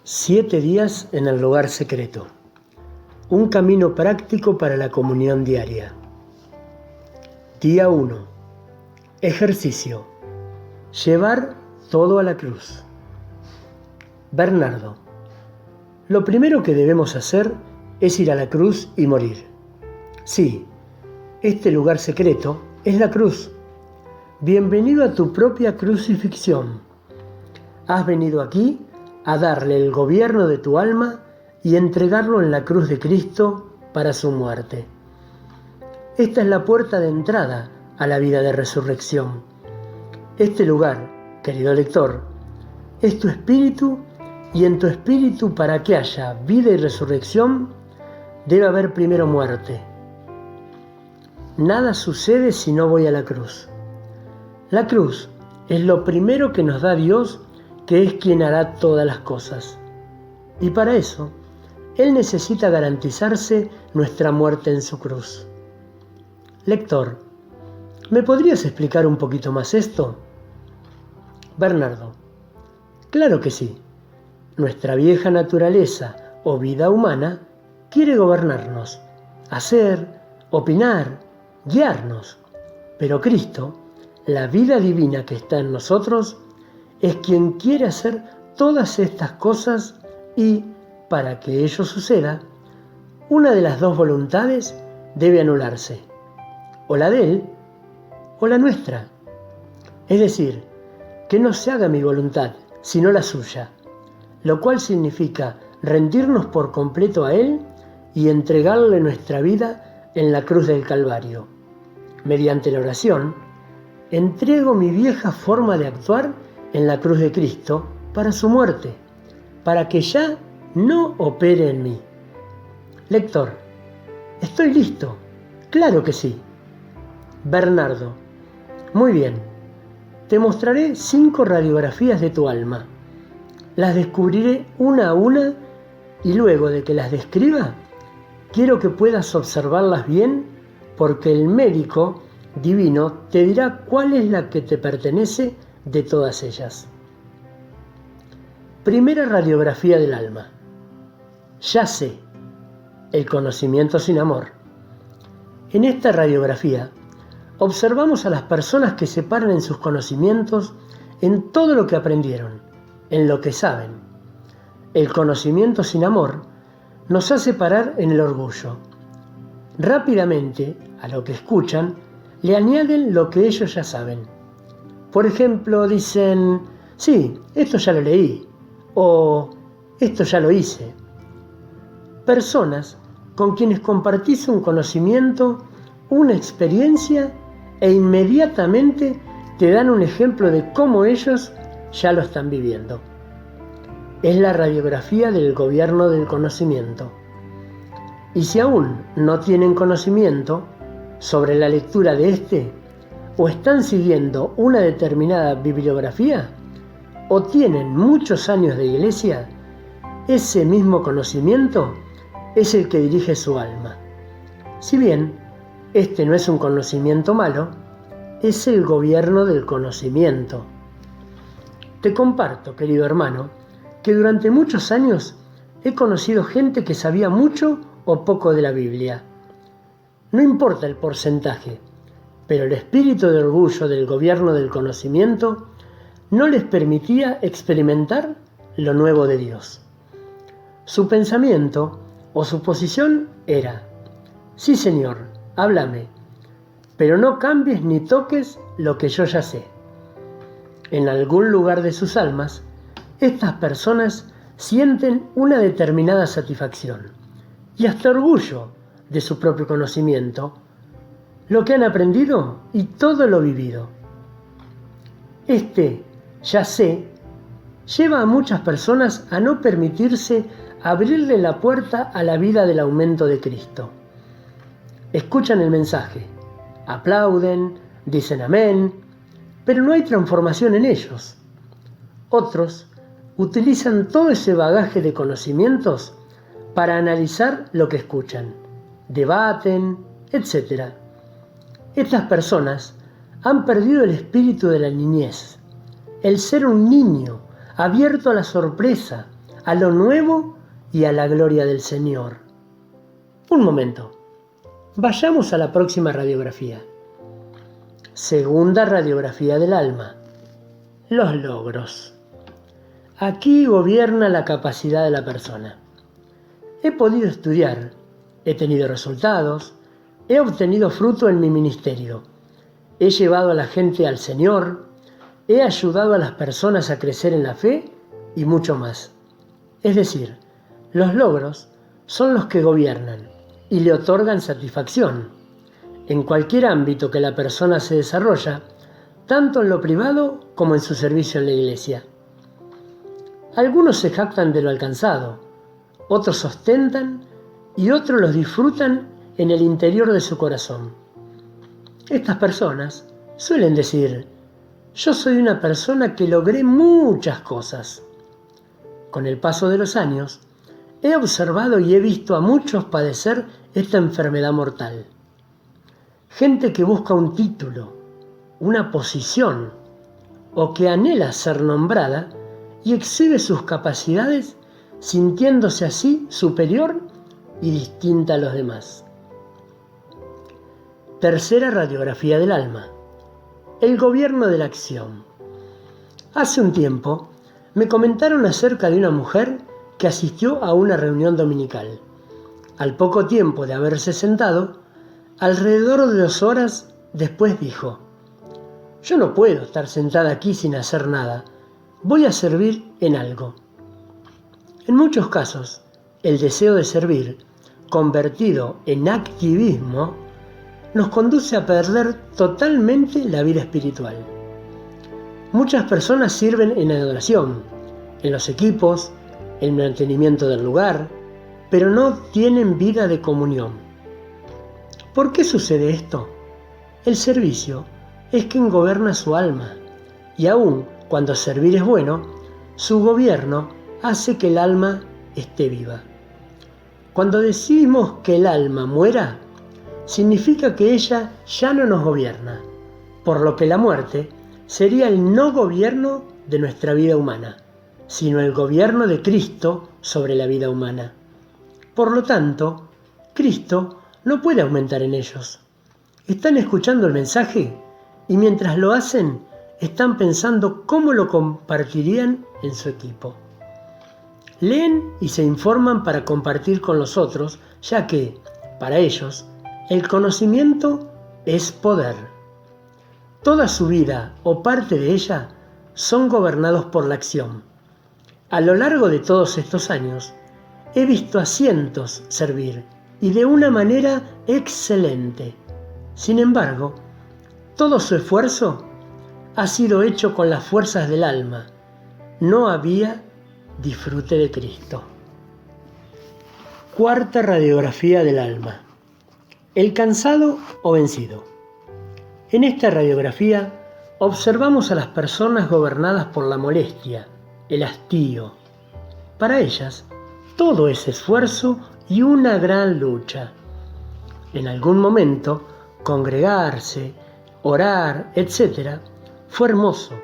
7 días en el lugar secreto. Un camino práctico para la comunión diaria. Día 1. Ejercicio. Llevar todo a la cruz. Bernardo. Lo primero que debemos hacer es ir a la cruz y morir. Sí, este lugar secreto es la cruz. Bienvenido a tu propia crucifixión. Has venido aquí a darle el gobierno de tu alma y entregarlo en la cruz de Cristo para su muerte. Esta es la puerta de entrada a la vida de resurrección. Este lugar, querido lector, es tu espíritu, y en tu espíritu, para que haya vida y resurrección, debe haber primero muerte. Nada sucede si no voy a la cruz. La cruz es lo primero que nos da Dios, que es quien hará todas las cosas. Y para eso, Él necesita garantizarse nuestra muerte en su cruz. Lector, ¿me podrías explicar un poquito más esto? Bernardo, claro que sí. Nuestra vieja naturaleza o vida humana quiere gobernarnos, hacer, opinar, guiarnos. Pero Cristo, la vida divina que está en nosotros, es quien quiere hacer todas estas cosas y, para que ello suceda, una de las dos voluntades debe anularse, o la de Él o la nuestra. Es decir, que no se haga mi voluntad, sino la suya, lo cual significa rendirnos por completo a Él y entregarle nuestra vida en la cruz del Calvario. Mediante la oración, entrego mi vieja forma de actuar en la cruz de Cristo para su muerte, para que ya no opere en mí. Lector, estoy listo. Claro que sí. Bernardo, muy bien. Te mostraré 5 radiografías de tu alma. Las descubriré una a una y luego de que las describa, quiero que puedas observarlas bien, porque el médico divino te dirá cuál es la que te pertenece de todas ellas. Primera radiografía del alma. Ya sé, el conocimiento sin amor. En esta radiografía observamos a las personas que se paran en sus conocimientos, en todo lo que aprendieron, en lo que saben. El conocimiento sin amor nos hace parar en el orgullo. Rápidamente, a lo que escuchan, le añaden lo que ellos ya saben. Por ejemplo, dicen, sí, esto ya lo leí, o esto ya lo hice. Personas con quienes compartís un conocimiento, una experiencia, e inmediatamente te dan un ejemplo de cómo ellos ya lo están viviendo. Es la radiografía del gobierno del conocimiento. Y si aún no tienen conocimiento sobre la lectura de este, o están siguiendo una determinada bibliografía, o tienen muchos años de iglesia, ese mismo conocimiento es el que dirige su alma. Si bien este no es un conocimiento malo, es el gobierno del conocimiento. Te comparto, querido hermano, que durante muchos años he conocido gente que sabía mucho o poco de la Biblia. No importa el porcentaje, pero el espíritu de orgullo del gobierno del conocimiento no les permitía experimentar lo nuevo de Dios. Su pensamiento o su posición era, sí Señor, háblame, pero no cambies ni toques lo que yo ya sé. En algún lugar de sus almas, estas personas sienten una determinada satisfacción y hasta orgullo de su propio conocimiento, lo que han aprendido y todo lo vivido. Este ya sé lleva a muchas personas a no permitirse abrirle la puerta a la vida del aumento de Cristo. Escuchan el mensaje, aplauden, dicen amén, pero no hay transformación en ellos. Otros utilizan todo ese bagaje de conocimientos para analizar lo que escuchan, debaten, etc. Estas personas han perdido el espíritu de la niñez, el ser un niño abierto a la sorpresa, a lo nuevo y a la gloria del Señor. Un momento. Vayamos a la próxima radiografía. Segunda radiografía del alma. Los logros. Aquí gobierna la capacidad de la persona. He podido estudiar, he tenido resultados, he obtenido fruto en mi ministerio, he llevado a la gente al Señor, he ayudado a las personas a crecer en la fe y mucho más. Es decir, los logros son los que gobiernan y le otorgan satisfacción en cualquier ámbito que la persona se desarrolla, tanto en lo privado como en su servicio en la iglesia. Algunos se jactan de lo alcanzado, otros ostentan y otros los disfrutan en el interior de su corazón. Estas personas suelen decir: yo soy una persona que logré muchas cosas. Con el paso de los años, he observado y he visto a muchos padecer esta enfermedad mortal. Gente que busca un título, una posición, o que anhela ser nombrada y exhibe sus capacidades sintiéndose así superior y distinta a los demás. Tercera radiografía del alma. El gobierno de la acción. Hace un tiempo me comentaron acerca de una mujer que asistió a una reunión dominical. Al poco tiempo de haberse sentado, alrededor de 2 horas después dijo: yo no puedo estar sentada aquí sin hacer nada, voy a servir en algo. En muchos casos, el deseo de servir, convertido en activismo, nos conduce a perder totalmente la vida espiritual. Muchas personas sirven en adoración, en los equipos, en el mantenimiento del lugar, pero no tienen vida de comunión. ¿Por qué sucede esto? El servicio es quien gobierna su alma, y aun cuando servir es bueno, su gobierno hace que el alma esté viva. Cuando decimos que el alma muera, significa que ella ya no nos gobierna, por lo que la muerte sería el no gobierno de nuestra vida humana, sino el gobierno de Cristo sobre la vida humana. Por lo tanto, Cristo no puede aumentar en ellos. Están escuchando el mensaje y mientras lo hacen, están pensando cómo lo compartirían en su equipo. Leen y se informan para compartir con los otros, ya que, para ellos, el conocimiento es poder. Toda su vida o parte de ella son gobernados por la acción. A lo largo de todos estos años, he visto a cientos servir y de una manera excelente. Sin embargo, todo su esfuerzo ha sido hecho con las fuerzas del alma. No había disfrute de Cristo. Cuarta radiografía del alma. El cansado o vencido. En esta radiografía observamos a las personas gobernadas por la molestia, el hastío. Para ellas, todo es esfuerzo y una gran lucha. En algún momento, congregarse, orar, etc., fue hermoso,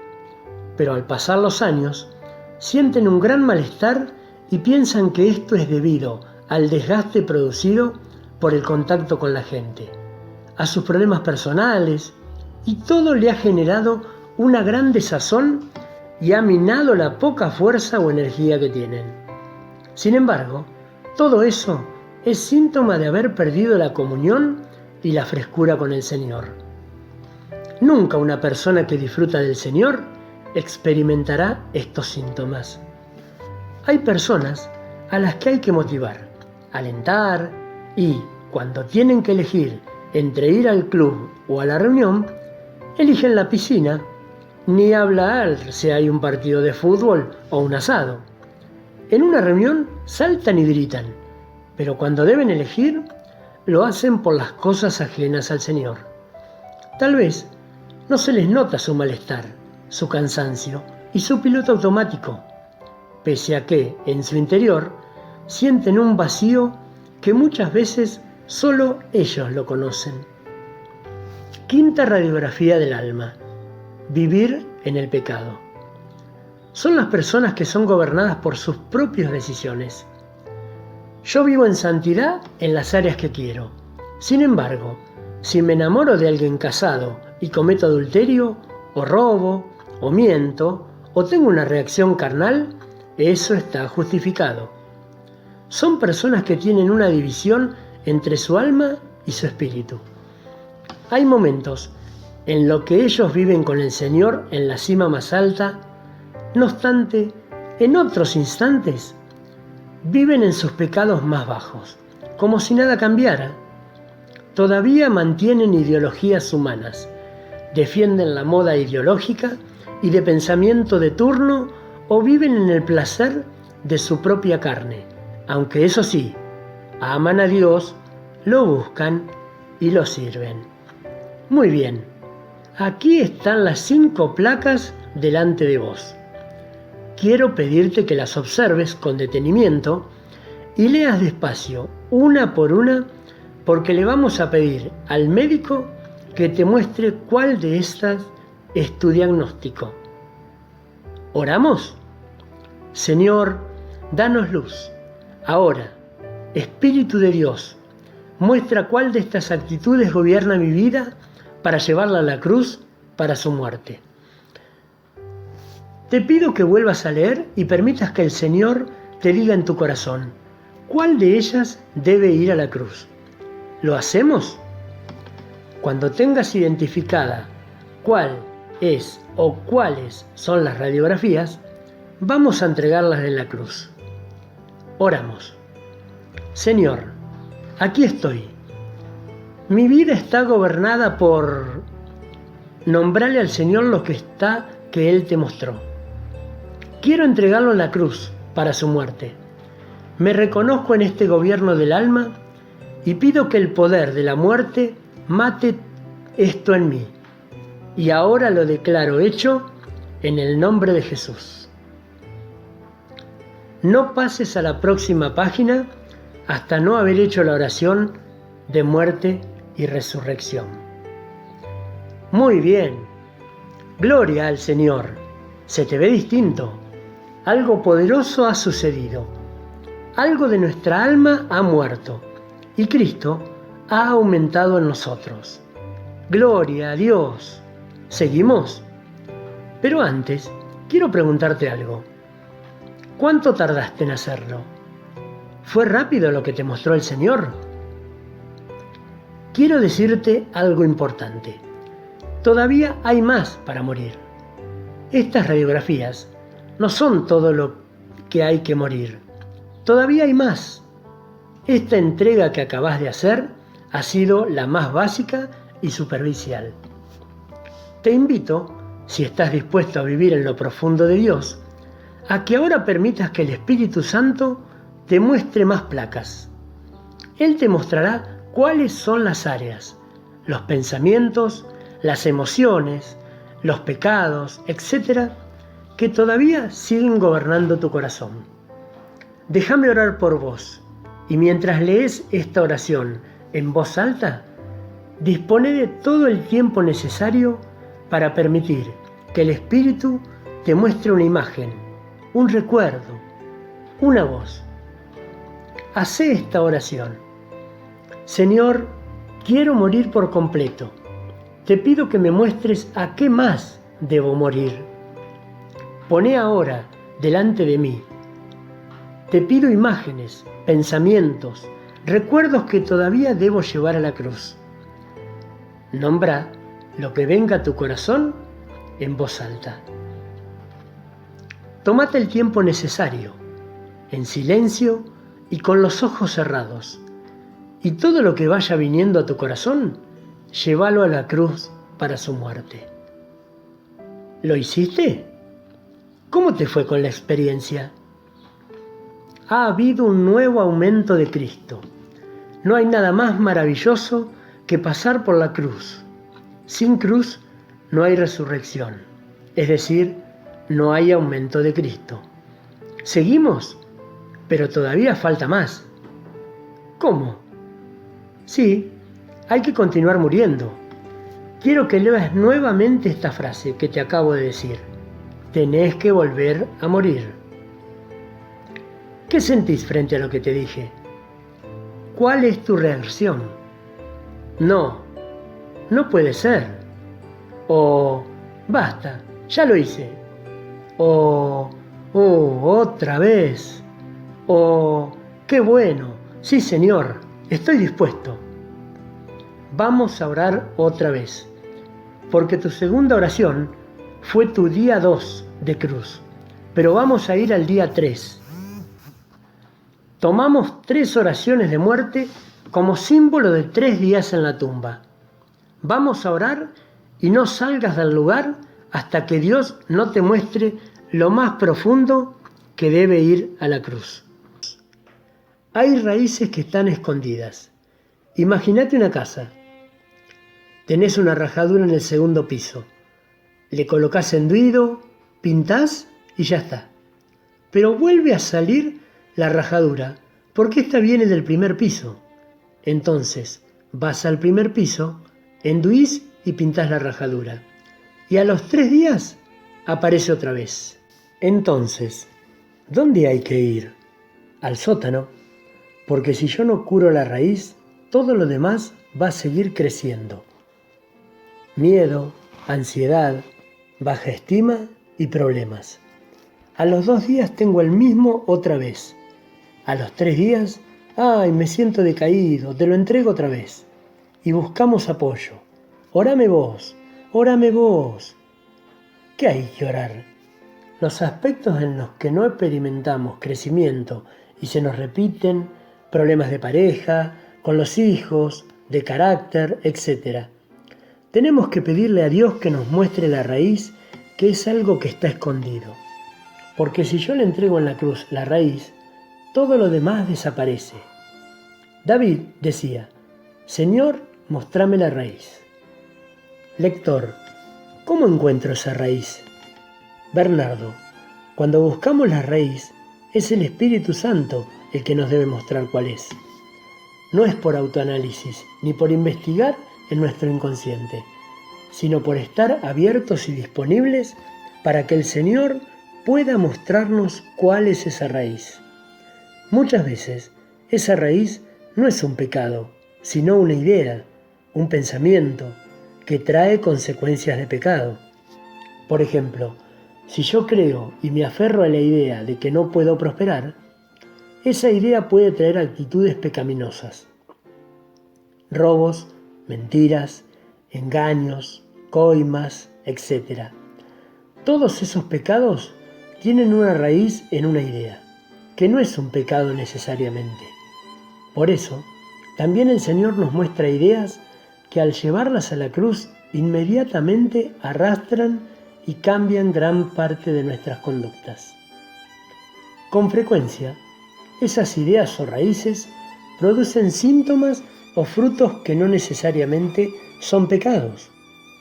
pero al pasar los años, sienten un gran malestar y piensan que esto es debido al desgaste producido por el contacto con la gente, a sus problemas personales, y todo le ha generado una gran desazón y ha minado la poca fuerza o energía que tienen. Sin embargo, todo eso es síntoma de haber perdido la comunión y la frescura con el Señor. Nunca una persona que disfruta del Señor experimentará estos síntomas. Hay personas a las que hay que motivar, alentar y, cuando tienen que elegir entre ir al club o a la reunión, eligen la piscina, ni hablar si hay un partido de fútbol o un asado. En una reunión saltan y gritan, pero cuando deben elegir, lo hacen por las cosas ajenas al Señor. Tal vez no se les nota su malestar, su cansancio y su piloto automático, pese a que, en su interior, sienten un vacío que muchas veces solo ellos lo conocen. Quinta radiografía del alma. Vivir en el pecado. son las personas que son gobernadas por sus propias decisiones. Yo vivo en santidad en las áreas que quiero. Sin embargo, si me enamoro de alguien casado y cometo adulterio, o robo, o miento, o tengo una reacción carnal, eso está justificado. Son personas que tienen una división entre su alma y su espíritu. Hay momentos en los que ellos viven con el Señor en la cima más alta. No obstante, en otros instantes viven en sus pecados más bajos, como si nada cambiara. Todavía mantienen ideologías humanas, defienden la moda ideológica y de pensamiento de turno o viven en el placer de su propia carne, aunque eso sí, aman a Dios, lo buscan y lo sirven. Muy bien, aquí están las 5 placas delante de vos. Quiero pedirte que las observes con detenimiento y leas despacio, una por una, porque le vamos a pedir al médico que te muestre cuál de estas es tu diagnóstico. ¿Oramos? Señor, danos luz. Ahora, Espíritu de Dios, muestra cuál de estas actitudes gobierna mi vida para llevarla a la cruz para su muerte. Te pido que vuelvas a leer y permitas que el Señor te diga en tu corazón cuál de ellas debe ir a la cruz. ¿Lo hacemos? Cuando tengas identificada cuál es o cuáles son las radiografías, vamos a entregarlas en la cruz. Oramos. Señor, aquí estoy. Mi vida está gobernada por nombrarle al Señor lo que Él te mostró. Quiero entregarlo en la cruz para su muerte. Me reconozco en este gobierno del alma y pido que el poder de la muerte mate esto en mí. Y ahora lo declaro hecho en el nombre de Jesús. No pases a la próxima página hasta no haber hecho la oración de muerte y resurrección. Muy bien. Gloria al Señor. Se te ve distinto. Algo poderoso ha sucedido. Algo de nuestra alma ha muerto y Cristo ha aumentado en nosotros. Gloria a Dios. ¿Seguimos? Pero antes, quiero preguntarte algo. ¿Cuánto tardaste en hacerlo? ¿Fue rápido lo que te mostró el Señor? Quiero decirte algo importante. Todavía hay más para morir. Estas radiografías no son todo lo que hay que morir. Todavía hay más. Esta entrega que acabas de hacer ha sido la más básica y superficial. Te invito, si estás dispuesto a vivir en lo profundo de Dios, a que ahora permitas que el Espíritu Santo te muestre más placas. Él te mostrará cuáles son las áreas, los pensamientos, las emociones, los pecados, etc., que todavía siguen gobernando tu corazón. Déjame orar por vos, y mientras lees esta oración en voz alta, dispone de todo el tiempo necesario para permitir que el Espíritu te muestre una imagen, un recuerdo, una voz. Hacé esta oración. Señor, quiero morir por completo. Te pido que me muestres a qué más debo morir. Poné ahora delante de mí. Te pido imágenes, pensamientos, recuerdos que todavía debo llevar a la cruz. Nombra lo que venga a tu corazón en voz alta. Tómate el tiempo necesario, en silencio y con los ojos cerrados, y todo lo que vaya viniendo a tu corazón, llévalo a la cruz para su muerte. ¿Lo hiciste? ¿Cómo te fue con la experiencia? Ha habido un nuevo aumento de Cristo. No hay nada más maravilloso que pasar por la cruz. Sin cruz no hay resurrección, es decir, no hay aumento de Cristo. ¿Seguimos? Pero todavía falta más. ¿Cómo? Sí, hay que continuar muriendo. Quiero que leas nuevamente esta frase que te acabo de decir. tenés que volver a morir. ¿Qué sentís frente a lo que te dije? ¿Cuál es tu reacción? No, no puede ser. O, basta, ya lo hice. O, otra vez. O, qué bueno, sí señor, estoy dispuesto. Vamos a orar otra vez, porque tu segunda oración fue tu día 2 de cruz, pero vamos a ir al día 3. Tomamos 3 oraciones de muerte como símbolo de 3 días en la tumba. Vamos a orar y no salgas del lugar hasta que Dios no te muestre lo más profundo que debe ir a la cruz. Hay raíces que están escondidas. Imagínate una casa. Tenés una rajadura en el segundo piso. Le colocás enduido, pintás y ya está. Pero vuelve a salir la rajadura porque esta viene del primer piso. Entonces vas al primer piso, enduís y pintás la rajadura. Y a los 3 días aparece otra vez. Entonces, ¿dónde hay que ir? Al sótano. Porque si yo no curo la raíz, todo lo demás va a seguir creciendo. Miedo, ansiedad, baja estima y problemas. A los 2 días tengo el mismo otra vez. A los 3 días, ¡ay, me siento decaído! Te lo entrego otra vez. Y buscamos apoyo. Orame vos, orame vos. ¿Qué hay que orar? Los aspectos en los que no experimentamos crecimiento y se nos repiten problemas de pareja, con los hijos, de carácter, etc. Tenemos que pedirle a Dios que nos muestre la raíz, que es algo que está escondido. Porque si yo le entrego en la cruz la raíz, todo lo demás desaparece. David decía, Señor, mostrame la raíz. Lector, ¿cómo encuentro esa raíz? Bernardo, cuando buscamos la raíz, es el Espíritu Santo el que nos debe mostrar cuál es. No es por autoanálisis, ni por investigar en nuestro inconsciente, sino por estar abiertos y disponibles para que el Señor pueda mostrarnos cuál es esa raíz. Muchas veces, esa raíz no es un pecado, sino una idea, un pensamiento, que trae consecuencias de pecado. Por ejemplo, si yo creo y me aferro a la idea de que no puedo prosperar, esa idea puede traer actitudes pecaminosas. Robos, mentiras, engaños, coimas, etc. Todos esos pecados tienen una raíz en una idea, que no es un pecado necesariamente. Por eso, también el Señor nos muestra ideas que al llevarlas a la cruz inmediatamente arrastran y cambian gran parte de nuestras conductas. Con frecuencia, esas ideas o raíces producen síntomas o frutos que no necesariamente son pecados,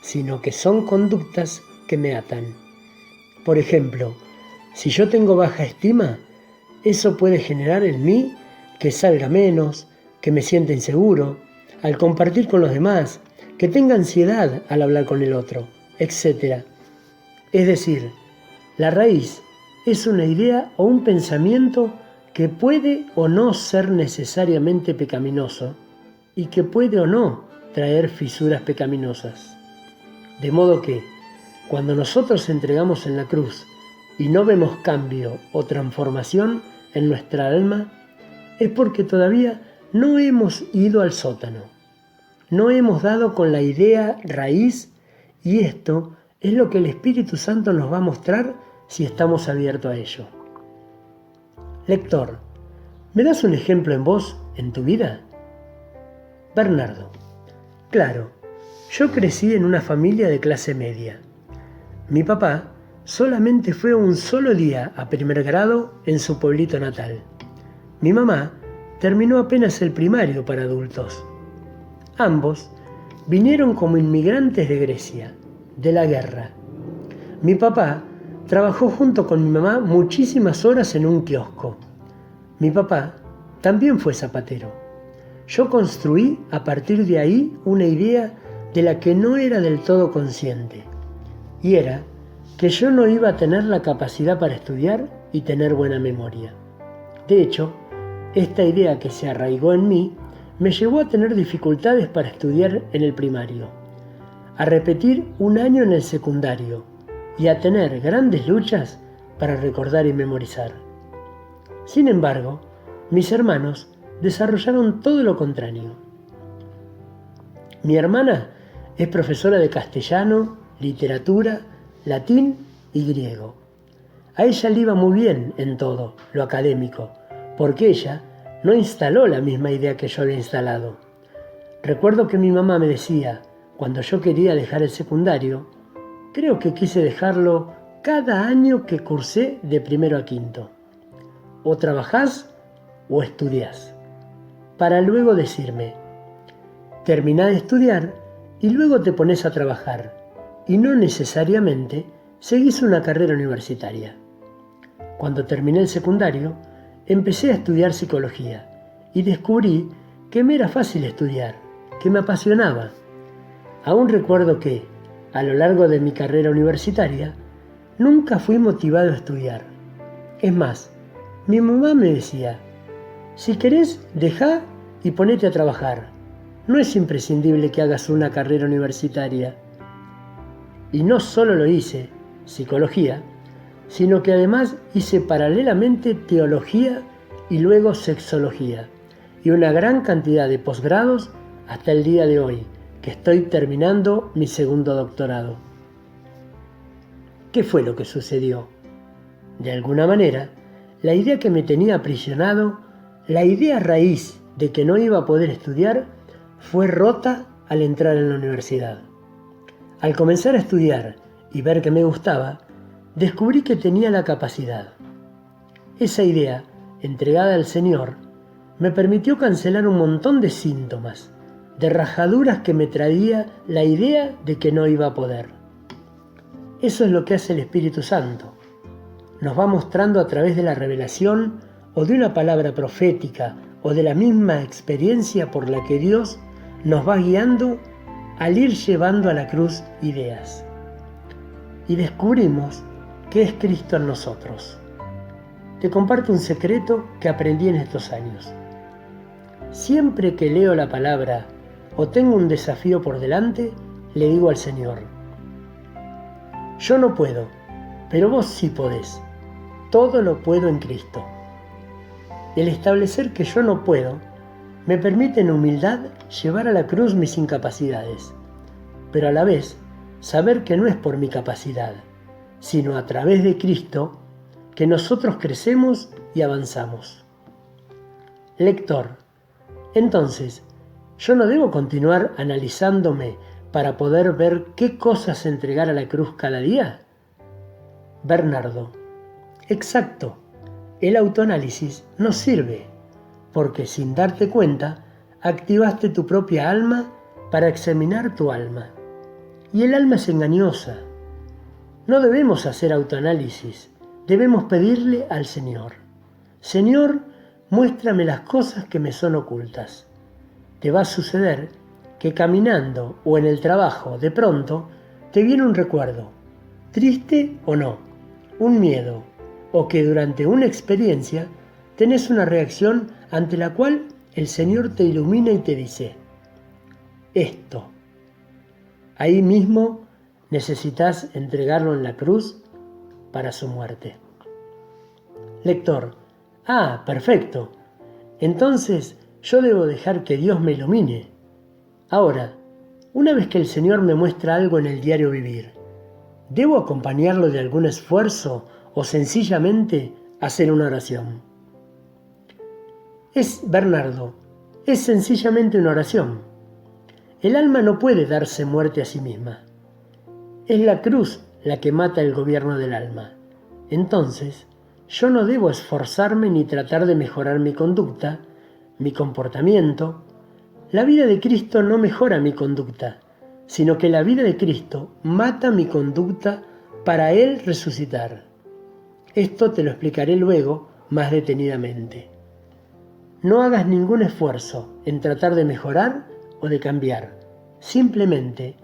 sino que son conductas que me atan. Por ejemplo, si yo tengo baja estima, eso puede generar en mí que salga menos, que me sienta inseguro al compartir con los demás, que tenga ansiedad al hablar con el otro, etc. Es decir, la raíz es una idea o un pensamiento que puede o no ser necesariamente pecaminoso y que puede o no traer fisuras pecaminosas. De modo que, cuando nosotros entregamos en la cruz y no vemos cambio o transformación en nuestra alma, es porque todavía no hemos ido al sótano, no hemos dado con la idea raíz, y esto es lo que el Espíritu Santo nos va a mostrar si estamos abiertos a ello. Lector, ¿me das un ejemplo en vos, en tu vida? Bernardo, claro, yo crecí en una familia de clase media. Mi papá solamente fue un solo día a primer grado en su pueblito natal. Mi mamá terminó apenas el primario para adultos. Ambos vinieron como inmigrantes de Grecia, de la guerra. Mi papá trabajó junto con mi mamá muchísimas horas en un kiosco. Mi papá también fue zapatero. Yo construí a partir de ahí una idea de la que no era del todo consciente, y era que yo no iba a tener la capacidad para estudiar y tener buena memoria. De hecho, esta idea que se arraigó en mí me llevó a tener dificultades para estudiar en el primario, a repetir un año en el secundario y a tener grandes luchas para recordar y memorizar. Sin embargo, mis hermanos desarrollaron todo lo contrario. Mi hermana es profesora de castellano, literatura, latín y griego. A ella le iba muy bien en todo lo académico, porque ella no instaló la misma idea que yo había instalado. Recuerdo que mi mamá me decía, cuando yo quería dejar el secundario, creo que quise dejarlo cada año que cursé de primero a quinto. O trabajás o estudiás. Para luego decirme, terminá de estudiar y luego te pones a trabajar, y no necesariamente seguís una carrera universitaria. Cuando terminé el secundario, empecé a estudiar psicología y descubrí que me era fácil estudiar, que me apasionaba. Aún recuerdo que, a lo largo de mi carrera universitaria, nunca fui motivado a estudiar. Es más, mi mamá me decía, si querés, dejá y ponete a trabajar. No es imprescindible que hagas una carrera universitaria. Y no solo lo hice, psicología, sino que además hice paralelamente teología y luego sexología, y una gran cantidad de posgrados hasta el día de hoy, que estoy terminando mi segundo doctorado. ¿Qué fue lo que sucedió? De alguna manera, la idea que me tenía aprisionado, la idea raíz de que no iba a poder estudiar, fue rota al entrar en la universidad. Al comenzar a estudiar y ver que me gustaba, descubrí que tenía la capacidad. Esa idea, entregada al Señor, me permitió cancelar un montón de síntomas, de rajaduras que me traía la idea de que no iba a poder. Eso es lo que hace el Espíritu Santo. Nos va mostrando a través de la revelación o de una palabra profética o de la misma experiencia por la que Dios nos va guiando al ir llevando a la cruz ideas. Y descubrimos que es Cristo en nosotros. Te comparto un secreto que aprendí en estos años. Siempre que leo la palabra o tengo un desafío por delante, le digo al Señor, yo no puedo, pero vos sí podés. Todo lo puedo en Cristo. El establecer que yo no puedo me permite en humildad llevar a la cruz mis incapacidades, pero a la vez saber que no es por mi capacidad, sino a través de Cristo que nosotros crecemos y avanzamos. Lector, entonces, ¿yo no debo continuar analizándome para poder ver qué cosas entregar a la cruz cada día? Bernardo, exacto, el autoanálisis no sirve, porque sin darte cuenta, activaste tu propia alma para examinar tu alma. Y el alma es engañosa. No debemos hacer autoanálisis, debemos pedirle al Señor. Señor, muéstrame las cosas que me son ocultas. Te va a suceder que caminando o en el trabajo, de pronto, te viene un recuerdo, triste o no, un miedo, o que durante una experiencia tenés una reacción ante la cual el Señor te ilumina y te dice, esto. Ahí mismo necesitas entregarlo en la cruz para su muerte. Lector, perfecto. Entonces yo debo dejar que Dios me ilumine. Ahora, una vez que el Señor me muestra algo en el diario vivir, ¿debo acompañarlo de algún esfuerzo o sencillamente hacer una oración? Bernardo, es sencillamente una oración. El alma no puede darse muerte a sí misma. Es la cruz la que mata el gobierno del alma. Entonces, yo no debo esforzarme ni tratar de mejorar mi conducta, mi comportamiento. La vida de Cristo no mejora mi conducta, sino que la vida de Cristo mata mi conducta para Él resucitar. Esto te lo explicaré luego más detenidamente. No hagas ningún esfuerzo en tratar de mejorar o de cambiar. Simplemente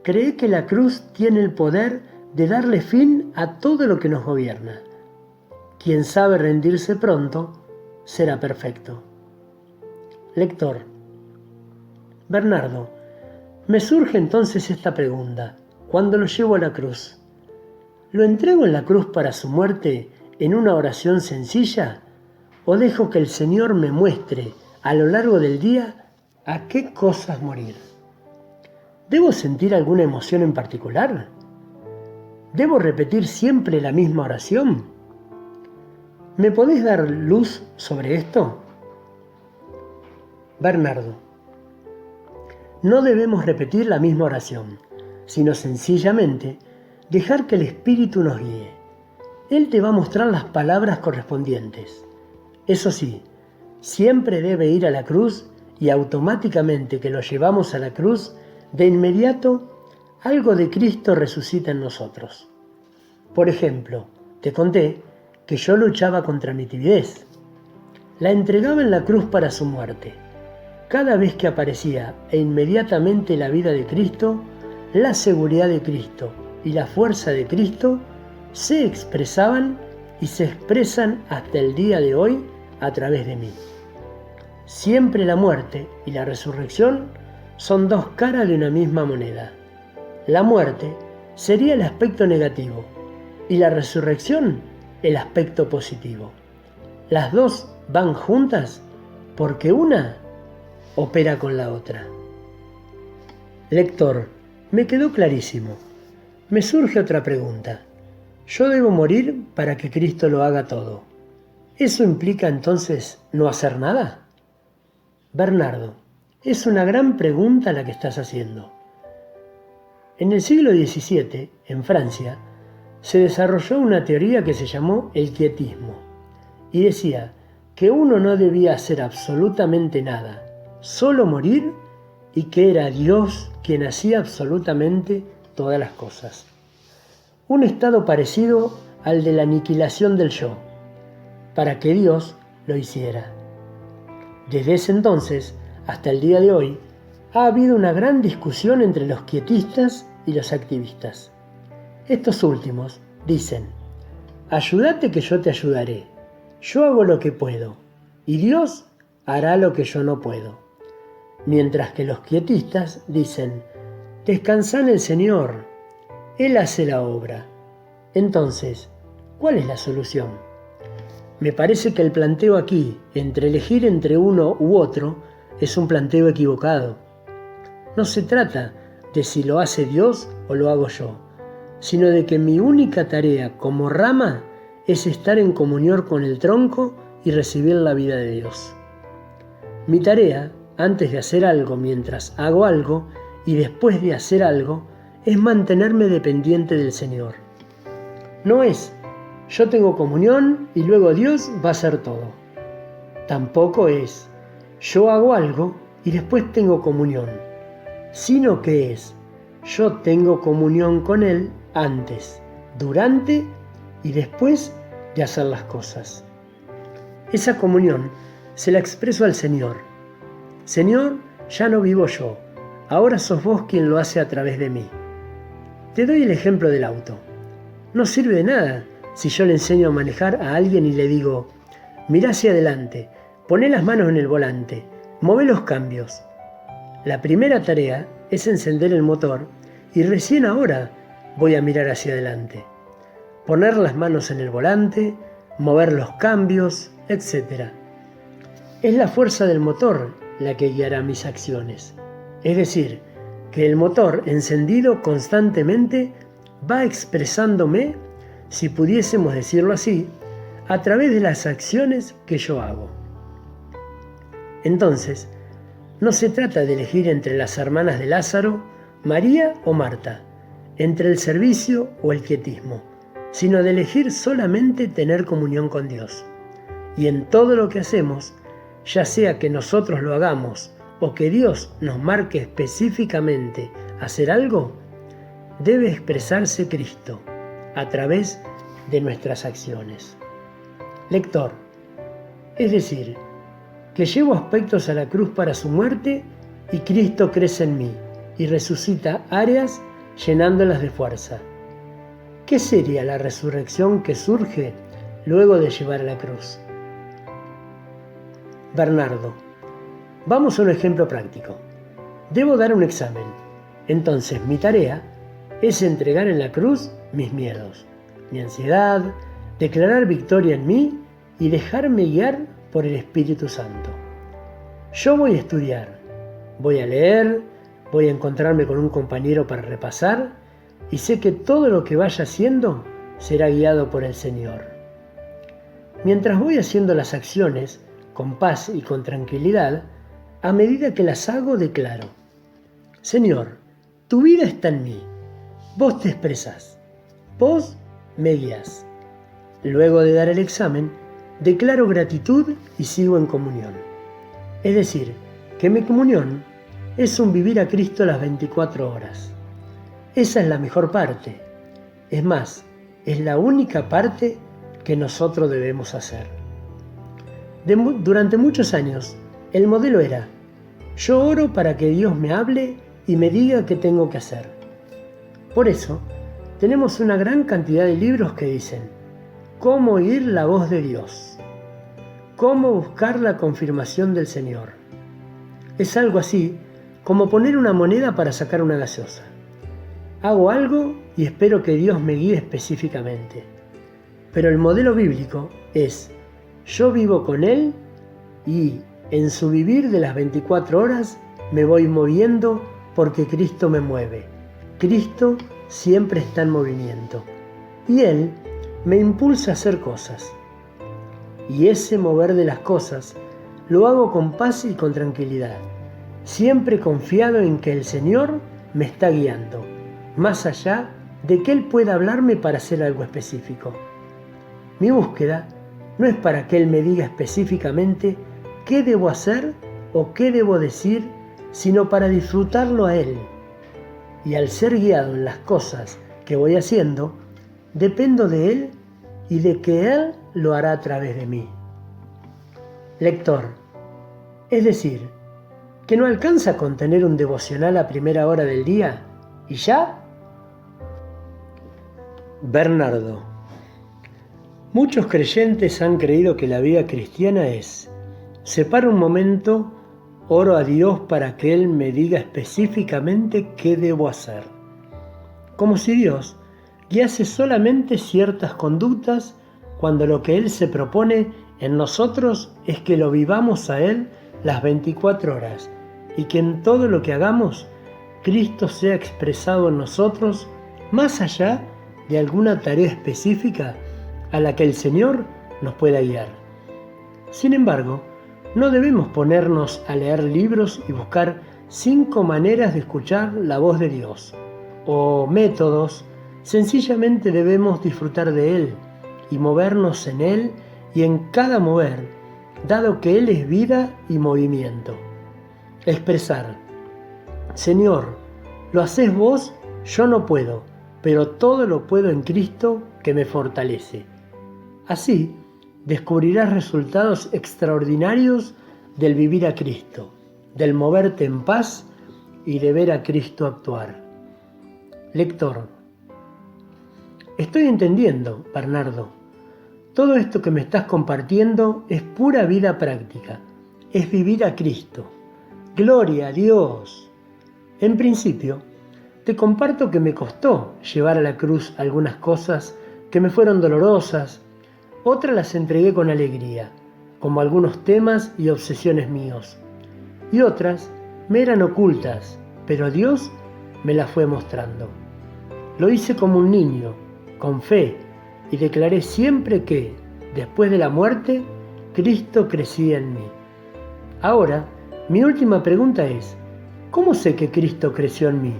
cree que la cruz tiene el poder de darle fin a todo lo que nos gobierna. Quien sabe rendirse pronto, será perfecto. Lector. Bernardo, me surge entonces esta pregunta, cuando lo llevo a la cruz. ¿Lo entrego en la cruz para su muerte en una oración sencilla? ¿O dejo que el Señor me muestre a lo largo del día a qué cosas morir? ¿Debo sentir alguna emoción en particular? ¿Debo repetir siempre la misma oración? ¿Me podés dar luz sobre esto? Bernardo, no debemos repetir la misma oración, sino sencillamente dejar que el Espíritu nos guíe. Él te va a mostrar las palabras correspondientes. Eso sí, siempre debe ir a la cruz y automáticamente que lo llevamos a la cruz, de inmediato algo de Cristo resucita en nosotros. Por ejemplo, te conté que yo luchaba contra mi timidez. La entregaba en la cruz para su muerte. Cada vez que aparecía e inmediatamente la vida de Cristo, la seguridad de Cristo y la fuerza de Cristo se expresaban y se expresan hasta el día de hoy a través de mí. Siempre la muerte y la resurrección son dos caras de una misma moneda. La muerte sería el aspecto negativo y la resurrección el aspecto positivo. Las dos van juntas porque una opera con la otra. Lector, me quedó clarísimo. Me surge otra pregunta. ¿Yo debo morir para que Cristo lo haga todo? ¿Eso implica entonces no hacer nada? Bernardo, es una gran pregunta la que estás haciendo. En el siglo XVII, en Francia, se desarrolló una teoría que se llamó el quietismo y decía que uno no debía hacer absolutamente nada, solo morir, y que era Dios quien hacía absolutamente todas las cosas. Un estado parecido al de la aniquilación del yo, para que Dios lo hiciera. Desde ese entonces hasta el día de hoy, ha habido una gran discusión entre los quietistas y los activistas. Estos últimos dicen: ayúdate que yo te ayudaré, yo hago lo que puedo, y Dios hará lo que yo no puedo. Mientras que los quietistas dicen: descansá en el Señor, Él hace la obra. Entonces, ¿cuál es la solución? Me parece que el planteo aquí, entre elegir entre uno u otro, es un planteo equivocado. No se trata de si lo hace Dios o lo hago yo, sino de que mi única tarea como rama es estar en comunión con el tronco y recibir la vida de Dios. Mi tarea, antes de hacer algo mientras hago algo y después de hacer algo, es mantenerme dependiente del Señor. No es yo tengo comunión y luego Dios va a hacer todo. Tampoco es yo hago algo y después tengo comunión, sino que es yo tengo comunión con Él antes, durante y después de hacer las cosas. Esa comunión se la expreso al Señor. Señor, ya no vivo yo, ahora sos vos quien lo hace a través de mí. Te doy el ejemplo del auto. No sirve de nada si yo le enseño a manejar a alguien y le digo: mirá hacia adelante, poné las manos en el volante, mové los cambios. La primera tarea es encender el motor y recién ahora voy a mirar hacia adelante. Poner las manos en el volante, mover los cambios, etc. Es la fuerza del motor la que guiará mis acciones. Es decir, que el motor encendido constantemente va expresándome, si pudiésemos decirlo así, a través de las acciones que yo hago. Entonces, no se trata de elegir entre las hermanas de Lázaro, María o Marta, entre el servicio o el quietismo, sino de elegir solamente tener comunión con Dios. Y en todo lo que hacemos, ya sea que nosotros lo hagamos o que Dios nos marque específicamente hacer algo, debe expresarse Cristo a través de nuestras acciones. Lector, es decir, que llevo aspectos a la cruz para su muerte y Cristo crece en mí y resucita áreas llenándolas de fuerza. ¿qué sería la resurrección que surge luego de llevar a la cruz? Bernardo, vamos a un ejemplo práctico. Debo dar un examen. Entonces mi tarea es entregar en la cruz mis miedos, mi ansiedad, declarar victoria en mí y dejarme guiar por el Espíritu Santo. Yo voy a estudiar, voy a leer, voy a encontrarme con un compañero para repasar y sé que todo lo que vaya haciendo será guiado por el Señor. Mientras voy haciendo las acciones con paz y con tranquilidad, a medida que las hago declaro: Señor, tu vida está en mí, vos te expresás, vos me guías. Luego de dar el examen, declaro gratitud y sigo en comunión. Es decir, que mi comunión es un vivir a Cristo las 24 horas. Esa es la mejor parte. Es más, es la única parte que nosotros debemos hacer. Durante muchos años, el modelo era: yo oro para que Dios me hable y me diga qué tengo que hacer. Por eso, tenemos una gran cantidad de libros que dicen cómo oír la voz de Dios, cómo buscar la confirmación del Señor. Es algo así como poner una moneda para sacar una gaseosa. Hago algo y espero que Dios me guíe específicamente. Pero el modelo bíblico es: yo vivo con Él y en su vivir de las 24 horas me voy moviendo porque Cristo me mueve. Cristo siempre está en movimiento y Él me impulsa a hacer cosas. Y ese mover de las cosas lo hago con paz y con tranquilidad, siempre confiado en que el Señor me está guiando, más allá de que Él pueda hablarme para hacer algo específico. Mi búsqueda no es para que Él me diga específicamente qué debo hacer o qué debo decir, sino para disfrutarlo a Él. Y al ser guiado en las cosas que voy haciendo, dependo de Él y de que Él lo hará a través de mí. Lector, es decir, que no alcanza con tener un devocional a primera hora del día y ya. Bernardo, muchos creyentes han creído que la vida cristiana es: separo un momento, oro a Dios para que Él me diga específicamente qué debo hacer. Como si Dios guiase solamente ciertas conductas cuando lo que Él se propone en nosotros es que lo vivamos a Él las 24 horas y que en todo lo que hagamos Cristo sea expresado en nosotros más allá de alguna tarea específica a la que el Señor nos pueda guiar. Sin embargo, no debemos ponernos a leer libros y buscar 5 maneras de escuchar la voz de Dios o métodos. Sencillamente debemos disfrutar de Él y movernos en Él y en cada mover, dado que Él es vida y movimiento. Expresar: Señor, lo hacés vos, yo no puedo, pero todo lo puedo en Cristo que me fortalece. Así, descubrirás resultados extraordinarios del vivir a Cristo, del moverte en paz y de ver a Cristo actuar. Lector, estoy entendiendo, Bernardo. Todo esto que me estás compartiendo es pura vida práctica, es vivir a Cristo. ¡Gloria a Dios! En principio, te comparto que me costó llevar a la cruz algunas cosas que me fueron dolorosas. Otras las entregué con alegría, como algunos temas y obsesiones míos. Y otras me eran ocultas, pero Dios me las fue mostrando. Lo hice como un niño, con fe, y declaré siempre que, después de la muerte, Cristo crecía en mí. Ahora, mi última pregunta es: ¿cómo sé que Cristo creció en mí?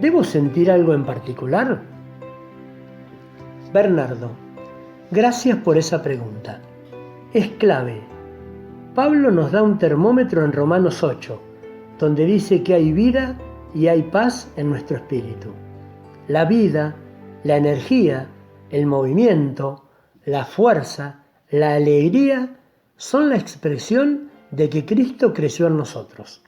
¿Debo sentir algo en particular? Bernardo, gracias por esa pregunta. Es clave. Pablo nos da un termómetro en Romanos 8, donde dice que hay vida y hay paz en nuestro espíritu. La vida, la energía, el movimiento, la fuerza, la alegría son la expresión de que Cristo creció en nosotros.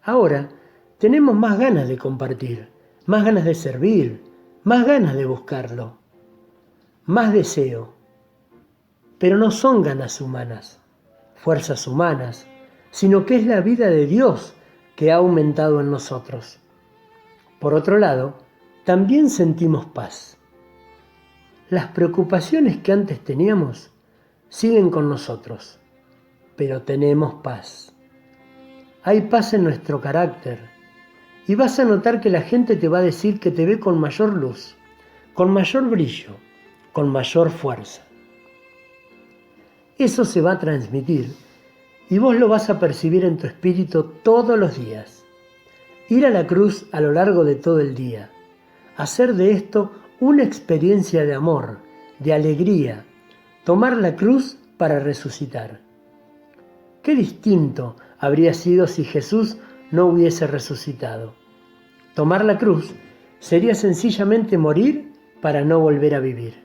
Ahora tenemos más ganas de compartir, más ganas de servir, más ganas de buscarlo, más deseo. Pero no son ganas humanas, fuerzas humanas, sino que es la vida de Dios que ha aumentado en nosotros. Por otro lado, también sentimos paz. Las preocupaciones que antes teníamos siguen con nosotros, pero tenemos paz. Hay paz en nuestro carácter y vas a notar que la gente te va a decir que te ve con mayor luz, con mayor brillo, con mayor fuerza. Eso se va a transmitir y vos lo vas a percibir en tu espíritu todos los días. Ir a la cruz a lo largo de todo el día, hacer de esto una experiencia de amor, de alegría, tomar la cruz para resucitar. Qué distinto habría sido si Jesús no hubiese resucitado. Tomar la cruz sería sencillamente morir para no volver a vivir.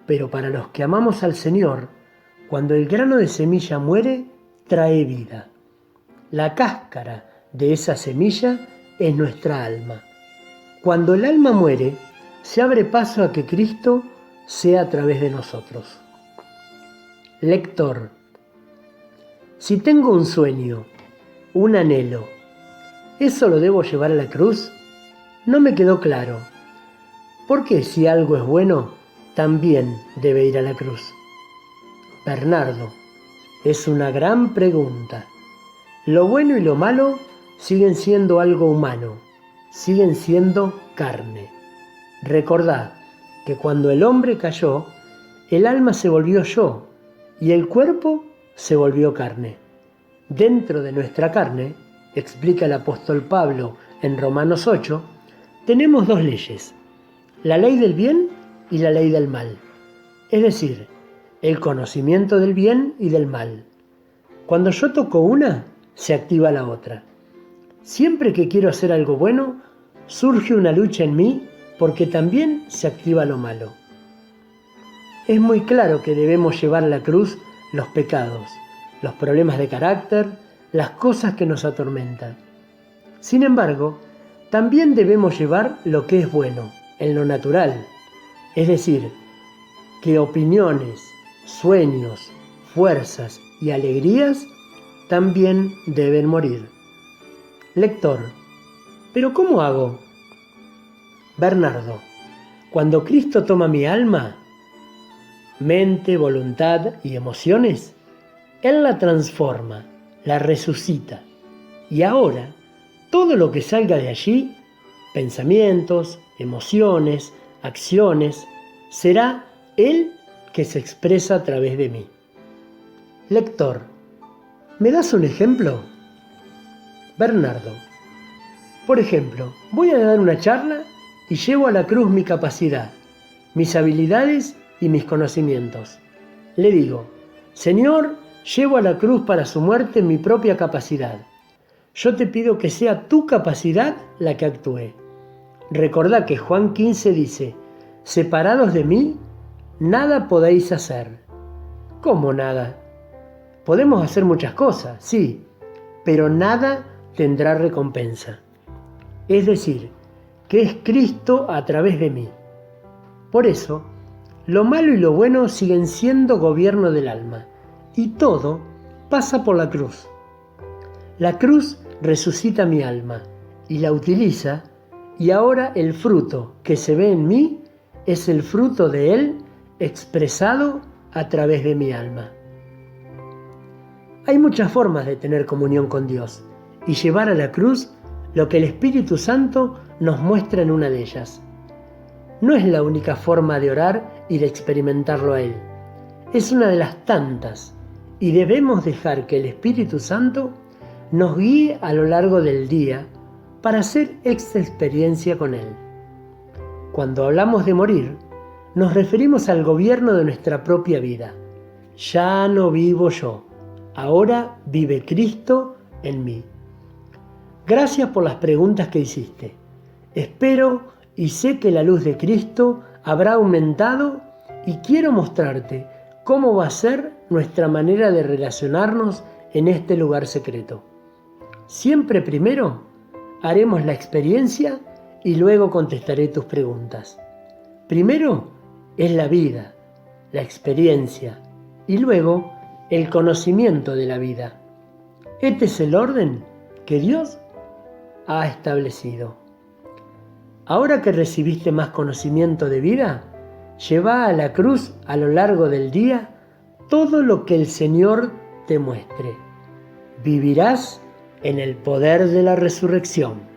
Pero para los que amamos al Señor, cuando el grano de semilla muere, trae vida. La cáscara de esa semilla es nuestra alma. Cuando el alma muere, se abre paso a que Cristo sea a través de nosotros. Lector, si tengo un sueño, un anhelo, ¿eso lo debo llevar a la cruz? No me quedó claro. ¿Por qué si algo es bueno, también debe ir a la cruz? Bernardo, es una gran pregunta. Lo bueno y lo malo siguen siendo algo humano, siguen siendo carne. Recordá que cuando el hombre cayó, el alma se volvió yo y el cuerpo se volvió carne. Dentro de nuestra carne, explica el apóstol Pablo en Romanos 8, tenemos dos leyes, la ley del bien y la ley del mal, es decir, el conocimiento del bien y del mal. Cuando yo toco una, se activa la otra. Siempre que quiero hacer algo bueno, surge una lucha en mí porque también se activa lo malo. Es muy claro que debemos llevar a la cruz los pecados, los problemas de carácter, las cosas que nos atormentan. Sin embargo, también debemos llevar lo que es bueno, en lo natural, es decir, que opiniones, sueños, fuerzas y alegrías también deben morir. Lector, ¿pero cómo hago? Bernardo, cuando Cristo toma mi alma, mente, voluntad y emociones, Él la transforma, la resucita. Y ahora, todo lo que salga de allí, pensamientos, emociones, acciones, será Él que se expresa a través de mí. Lector, ¿me das un ejemplo? Bernardo, por ejemplo, voy a dar una charla y llevo a la cruz mi capacidad, mis habilidades y mis conocimientos. Le digo, Señor, llevo a la cruz para su muerte mi propia capacidad. Yo te pido que sea tu capacidad la que actúe. Recordá que Juan 15 dice, separados de mí, nada podéis hacer. ¿Cómo nada? Podemos hacer muchas cosas, sí, pero nada tendrá recompensa. Es decir, que es Cristo a través de mí. Por eso, lo malo y lo bueno siguen siendo gobierno del alma, y todo pasa por la cruz. La cruz resucita mi alma y la utiliza, y ahora el fruto que se ve en mí es el fruto de Él expresado a través de mi alma. Hay muchas formas de tener comunión con Dios y llevar a la cruz lo que el Espíritu Santo nos muestra en una de ellas. No es la única forma de orar y de experimentarlo a Él. Es una de las tantas y debemos dejar que el Espíritu Santo nos guíe a lo largo del día para hacer esta experiencia con Él. Cuando hablamos de morir, nos referimos al gobierno de nuestra propia vida. Ya no vivo yo, ahora vive Cristo en mí. Gracias por las preguntas que hiciste. Espero y sé que la luz de Cristo habrá aumentado y quiero mostrarte cómo va a ser nuestra manera de relacionarnos en este lugar secreto. Siempre primero haremos la experiencia y luego contestaré tus preguntas. Primero es la vida, la experiencia y luego el conocimiento de la vida. Este es el orden que Dios ha establecido. Ahora que recibiste más conocimiento de vida, lleva a la cruz a lo largo del día todo lo que el Señor te muestre. Vivirás en el poder de la resurrección.